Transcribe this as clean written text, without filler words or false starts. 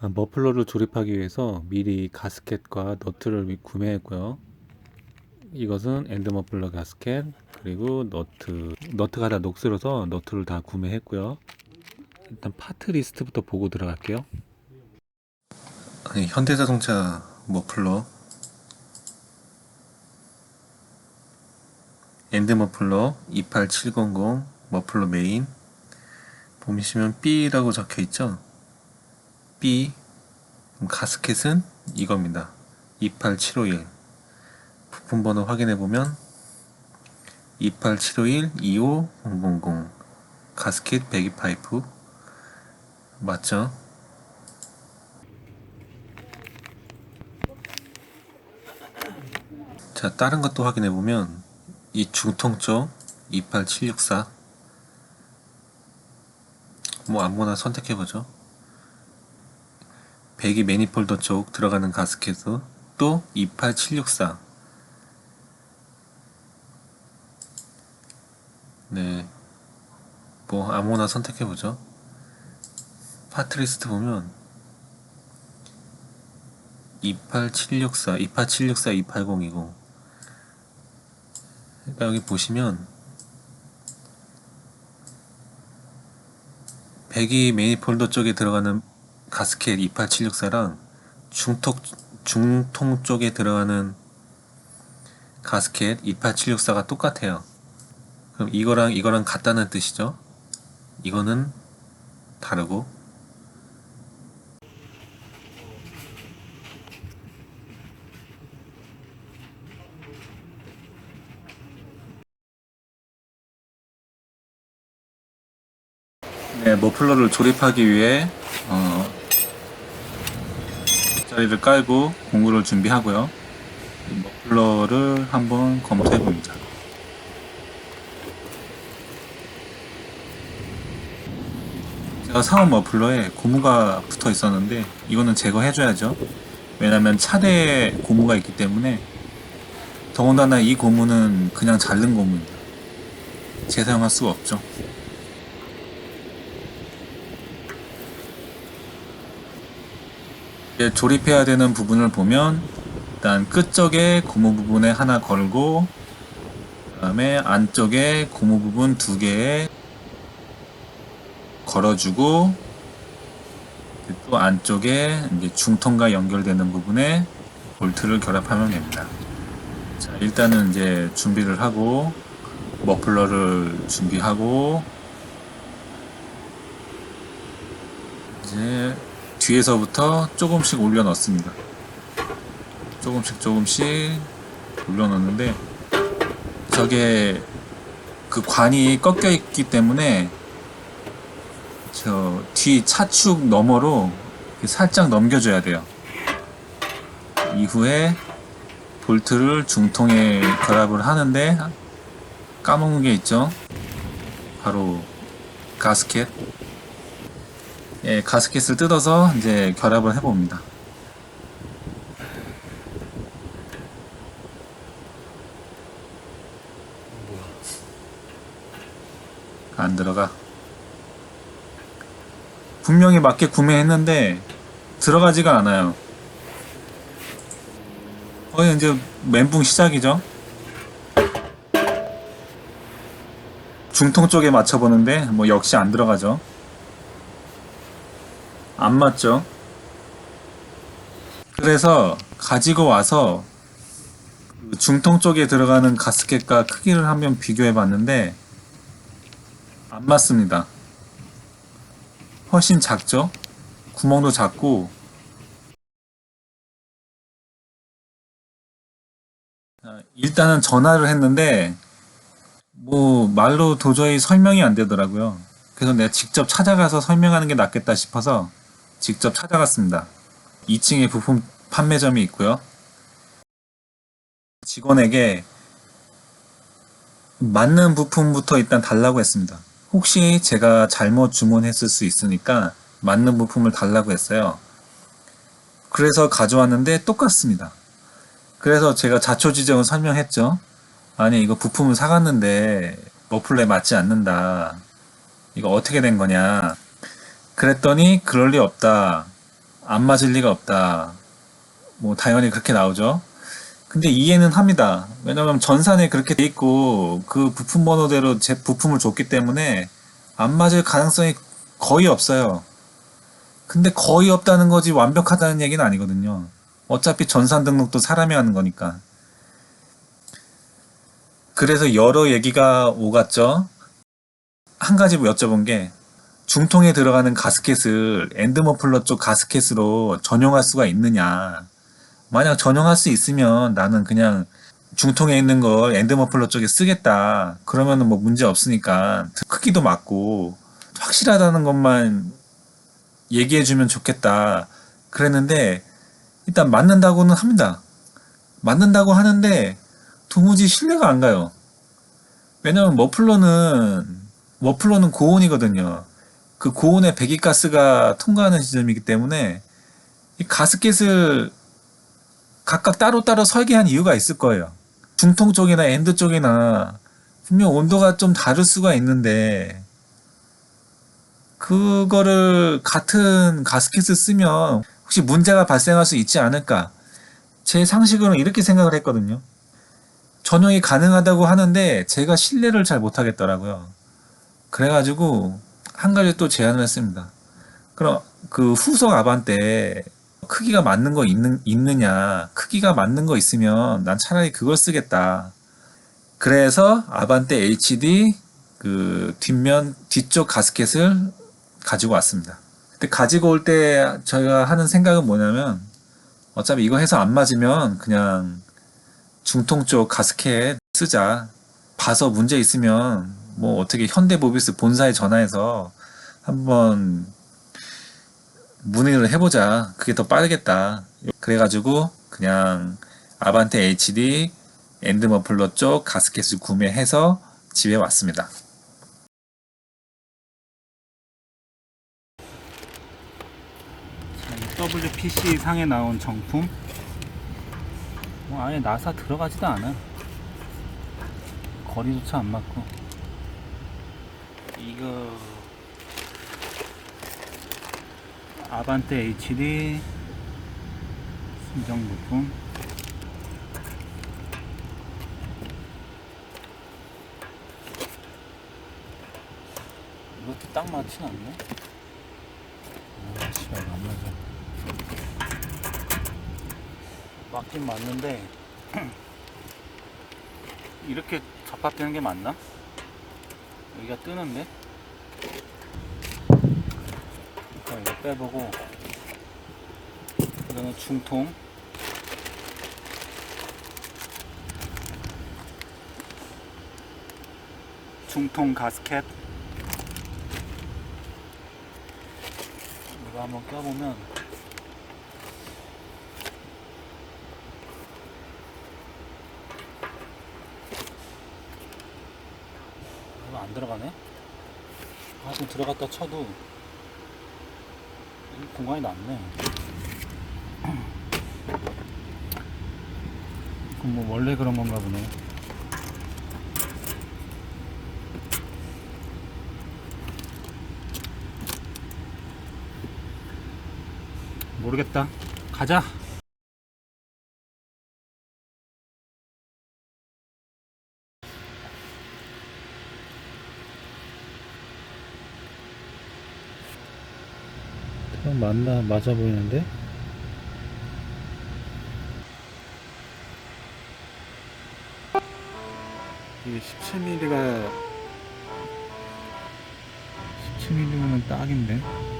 머플러를 조립하기 위해서 미리 가스켓과 너트를 구매했고요. 이것은 엔드 머플러 가스켓, 그리고 너트가 다 녹슬어서 너트를 다 구매했고요. 일단 파트 리스트부터 보고 들어갈게요. 현대자동차 머플러, 엔드 머플러 28700 머플러 메인, 보시면 B라고 적혀 있죠. B. 가스켓은 이겁니다. 28751. 부품 번호 확인해 보면 28751 25000 가스켓 배기 파이프 맞죠? 자, 다른 것도 확인해 보면 이 중통 쪽 28764, 뭐 아무거나 선택해 보죠. 배기 매니폴더 쪽 들어가는 가스켓은 또 28764. 네, 뭐 아무거나 선택해 보죠. 파트 리스트 보면 28764, 28764, 28020. 그러니까 여기 보시면 배기 매니폴더 쪽에 들어가는 가스켓 28764랑 중통 쪽에 들어가는 가스켓 28764가 똑같아요. 그럼 이거랑 같다는 뜻이죠. 이거는 다르고, 네, 머플러를 조립하기 위해 자리를 깔고 공구를 준비하고요. 이 머플러를 한번 검토해 봅니다. 제가 사온 머플러에 고무가 붙어 있었는데 이거는 제거해 줘야죠. 왜냐면 차대에 고무가 있기 때문에. 더군다나 이 고무는 그냥 자른 고무입니다. 재사용할 수가 없죠. 이제 조립해야 되는 부분을 보면 일단 끝쪽에 고무 부분에 하나 걸고, 그 다음에 안쪽에 고무 부분 두 개에 걸어주고, 또 안쪽에 이제 중통과 연결되는 부분에 볼트를 결합하면 됩니다. 자, 일단은 이제 준비를 하고 머플러를 준비하고, 이제 뒤에서부터 조금씩 올려 넣습니다. 조금씩 올려 넣는데, 저게 그 관이 꺾여 있기 때문에 저 뒤 차축 너머로 살짝 넘겨줘야 돼요. 이후에 볼트를 중통에 결합을 하는데 까먹은 게 있죠. 바로 가스켓. 예, 가스켓을 뜯어서 이제 결합을 해봅니다. 안 들어가. 분명히 맞게 구매했는데 들어가지가 않아요. 거의 이제 멘붕 시작이죠. 중통 쪽에 맞춰보는데 뭐 역시 안 들어가죠. 안 맞죠. 그래서 가지고 와서 중통 쪽에 들어가는 가스켓과 크기를 한번 비교해 봤는데 안 맞습니다. 훨씬 작죠. 구멍도 작고. 일단은 전화를 했는데 뭐 말로 도저히 설명이 안 되더라고요. 그래서 내가 직접 찾아가서 설명하는 게 낫겠다 싶어서 직접 찾아갔습니다. 2층에 부품 판매점이 있고요. 직원에게 맞는 부품부터 일단 달라고 했습니다. 혹시 제가 잘못 주문했을 수 있으니까 맞는 부품을 달라고 했어요. 그래서 가져왔는데 똑같습니다. 그래서 제가 자초지종을 설명했죠. 아니, 이거 부품을 사갔는데 머플러에 맞지 않는다. 이거 어떻게 된 거냐. 그랬더니 그럴 리 없다. 안 맞을 리가 없다. 뭐 당연히 그렇게 나오죠. 근데 이해는 합니다. 왜냐면 전산에 그렇게 돼 있고 그 부품 번호대로 제 부품을 줬기 때문에 안 맞을 가능성이 거의 없어요. 근데 거의 없다는 거지 완벽하다는 얘기는 아니거든요. 어차피 전산 등록도 사람이 하는 거니까. 그래서 여러 얘기가 오갔죠. 한 가지 뭐 여쭤본 게 중통에 들어가는 가스켓을 엔드머플러 쪽 가스켓으로 전용할 수가 있느냐. 만약 전용할 수 있으면 나는 그냥 중통에 있는 걸 엔드머플러 쪽에 쓰겠다. 그러면은 뭐 문제 없으니까 크기도 맞고 확실하다는 것만 얘기해주면 좋겠다. 그랬는데 일단 맞는다고는 합니다. 맞는다고 하는데 도무지 신뢰가 안 가요. 왜냐면 머플러는 고온이거든요. 그 고온의 배기가스가 통과하는 지점이기 때문에 이 가스켓을 각각 따로따로 설계한 이유가 있을 거예요. 중통 쪽이나 엔드 쪽이나 분명 온도가 좀 다를 수가 있는데 그거를 같은 가스켓을 쓰면 혹시 문제가 발생할 수 있지 않을까? 제 상식으로는 이렇게 생각을 했거든요. 전용이 가능하다고 하는데 제가 신뢰를 잘 못하겠더라고요. 그래가지고 한 가지 또 제안을 했습니다. 그럼 그 후속 아반떼 크기가 맞는 거 있느냐? 크기가 맞는 거 있으면 난 차라리 그걸 쓰겠다. 그래서 아반떼 HD 그 뒷면 뒤쪽 가스켓을 가지고 왔습니다. 근데 가지고 올 때 저희가 하는 생각은 뭐냐면 어차피 이거 해서 안 맞으면 그냥 중통 쪽 가스켓 쓰자. 봐서 문제 있으면 뭐 어떻게 현대모비스 본사에 전화해서 한번 문의를 해보자. 그게 더 빠르겠다. 그래가지고 그냥 아반떼 HD 엔드머플러 쪽 가스켓을 구매해서 집에 왔습니다. WPC 상에 나온 정품 뭐 아예 나사 들어가지도 않아. 거리조차 안 맞고. 이거 아반떼 HD 순정 부품. 이것도 딱 맞진 않네. 아 씨발 안 맞아. 맞긴 맞는데 이렇게 잡합되는 게 맞나? 여기가 뜨는데? 자, 이거 빼보고 그다음에 중통 가스켓 이거 한번 껴보면 이거 안 들어가네? 아, 좀 들어갔다 쳐도 공간이 낮네. 그럼 뭐 원래 그런 건가 보네. 모르겠다. 가자. 맞아 보이는데? 이게 17mm가 17mm면 딱인데?